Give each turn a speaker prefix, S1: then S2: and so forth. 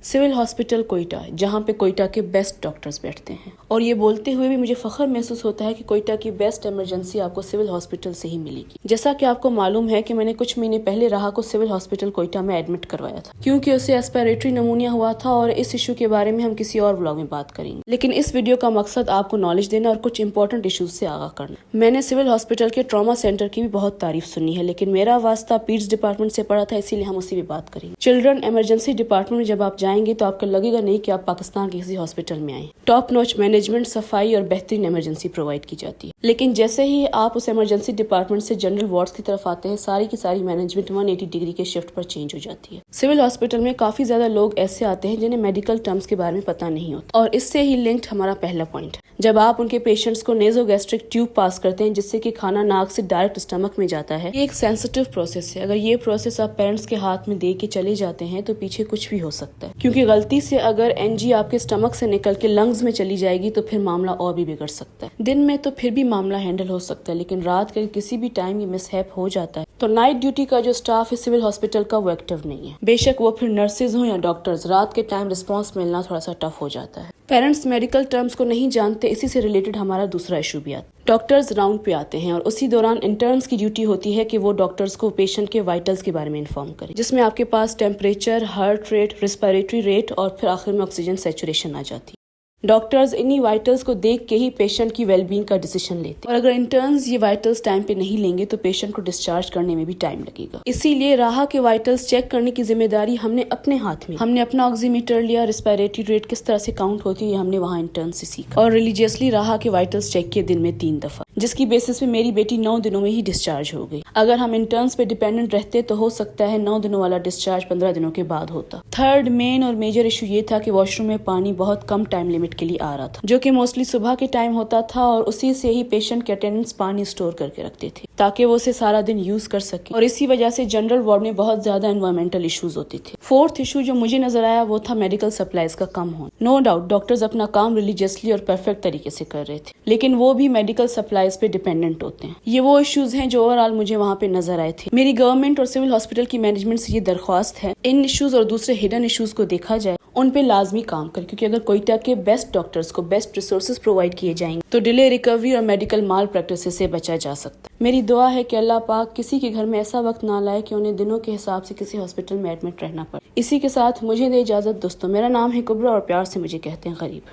S1: Civil hospital Quetta, जहाँ पे कोयटा के बेस्ट डॉक्टर्स बैठते हैं, और ये बोलते हुए भी मुझे फख्र महसूस होता है कि कोयटा की बेस्ट इमरजेंसी आपको सिविल हॉस्पिटल से ही मिलेगी। जैसा कि आपको मालूम है कि मैंने कुछ महीने पहले राहा को सिविल हॉस्पिटल कोयटा में एडमिट करवाया था, क्योंकि उसे एस्पिरेटरी नमूनिया हुआ था, और इस इशू के बारे में हम किसी और व्लॉग में बात करेंगे। लेकिन इस वीडियो का मकसद आपको नॉलेज देना और कुछ इंपॉर्टेंट इशूज से आगाह करना। मैंने सिविल हॉस्पिटल के ट्रॉमा सेंटर की भी बहुत तारीफ सुनी है, लेकिन मेरा वास्ता पीड्स डिपार्टमेंट से पड़ा था, इसीलिए हम उसी पे बात करेंगे। चिल्ड्रन इमरजेंसी डिपार्टमेंट में जब आप जाएंगे तो आपको लगेगा नहीं कि आप पाकिस्तान के किसी हॉस्पिटल में आए। टॉप नॉच मैनेजमेंट, सफाई और बेहतरीन इमरजेंसी प्रोवाइड की जाती है। लेकिन जैसे ही आप उस इमरजेंसी डिपार्टमेंट से जनरल वार्ड्स की तरफ आते हैं, सारी की सारी मैनेजमेंट 180 डिग्री के शिफ्ट पर चेंज हो जाती है। सिविल हॉस्पिटल में काफी ज्यादा लोग ऐसे आते हैं जिन्हें मेडिकल टर्म्स के बारे में पता नहीं होता, और इससे ही लिंक्ड हमारा पहला पॉइंट। जब आप उनके पेशेंट्स को नेजोगैस्ट्रिक ट्यूब पास करते हैं, जिससे कि खाना नाक से डायरेक्ट स्टमक में जाता है, ये एक सेंसिटिव प्रोसेस है। अगर ये प्रोसेस आप पेरेंट्स के हाथ में दे के चले जाते हैं तो पीछे कुछ भी हो सकता है, क्योंकि गलती से अगर एनजी आपके स्टमक से निकल के लंग्स में चली जाएगी तो फिर मामला और भी बिगड़ सकता है। दिन में तो फिर भी मामला हैंडल हो सकता है, लेकिन रात के किसी भी टाइम ये मिसहैप हो जाता है तो नाइट ड्यूटी का जो स्टाफ है सिविल हॉस्पिटल का वो एक्टिव नहीं है। बेशक वो फिर नर्सेज हो या डॉक्टर्स, रात के टाइम रिस्पॉन्स मिलना थोड़ा सा टफ हो जाता है। पेरेंट्स मेडिकल टर्म्स को नहीं जानते, इसी से रिलेटेड हमारा दूसरा इशू भी आता है। डॉक्टर्स राउंड पे आते हैं और उसी दौरान इंटर्न्स की ड्यूटी होती है कि वो डॉक्टर्स को पेशेंट के वाइटल्स के बारे में इन्फॉर्म करें, जिसमें आपके पास temperature, heart rate, respiratory rate और फिर आखिर में ऑक्सीजन सैचुरेशन आ जाती है। डॉक्टर्स इन्हीं वाइटल्स को देख के ही पेशेंट की वेलबींग का डिसीजन लेते हैं, और अगर इंटर्न्स ये वाइटल्स टाइम पे नहीं लेंगे तो पेशेंट को डिस्चार्ज करने में भी टाइम लगेगा। इसीलिए राहा के वाइटल्स चेक करने की जिम्मेदारी हमने अपने हाथ में। हमने अपना ऑक्सीमीटर लिया, रेस्पिरेटरी रेट किस तरह से काउंट होती है हमने वहाँ इंटर्न से सीखा, और रिलीजियसली राहा के वाइटल्स चेक किए दिन में 3 दफा, जिसकी बेसिस पे मेरी बेटी 9 दिनों में ही डिस्चार्ज हो गई। अगर हम इंटर्न्स पे डिपेंडेंट रहते तो हो सकता है 9 दिनों वाला डिस्चार्ज 15 दिनों के बाद होता। थर्ड मेन और मेजर इशू ये था कि वॉशरूम में पानी बहुत कम टाइम लिमिट के लिए आ रहा था, जो कि मोस्टली सुबह के टाइम होता था, और उसी से ही पेशेंट के अटेंडेंट्स पानी स्टोर करके रखते थे ताकि वो उसे सारा दिन यूज कर सके, और इसी वजह से जनरल वार्ड में बहुत ज्यादा एनवायरमेंटल इश्यूज होते थे। फोर्थ इशू जो मुझे नजर आया वो था मेडिकल सप्लाईज का कम होना। नो डाउट डॉक्टर्स अपना काम रिलीजियसली और परफेक्ट तरीके से कर रहे थे, लेकिन वो भी मेडिकल सप्लाईज पे डिपेंडेंट होते हैं। ये वो इश्यूज हैं जो ओवरऑल मुझे वहाँ पे नजर आए थे। मेरी गवर्नमेंट और सिविल हॉस्पिटल की मैनेजमेंट से ये दरख्वास्त है, इन इश्यूज और दूसरे हिडन इश्यूज को देखा जाए, उन पे लाजमी काम कर, क्योंकि अगर कोयटा के बेस्ट डॉक्टर्स को बेस्ट रिसोर्सेज प्रोवाइड किए जाएंगे तो डिले, रिकवरी और मेडिकल माल प्रैक्टिस से बचा जा सकता है। मेरी दुआ है कि अल्लाह पाक किसी के घर में ऐसा वक्त ना लाए कि उन्हें दिनों के हिसाब से किसी हॉस्पिटल में एडमिट रहना पड़े। इसी के साथ मुझे दे इजाजत दोस्तों। मेरा नाम है कुबरा और प्यार से मुझे कहते हैं गरीब।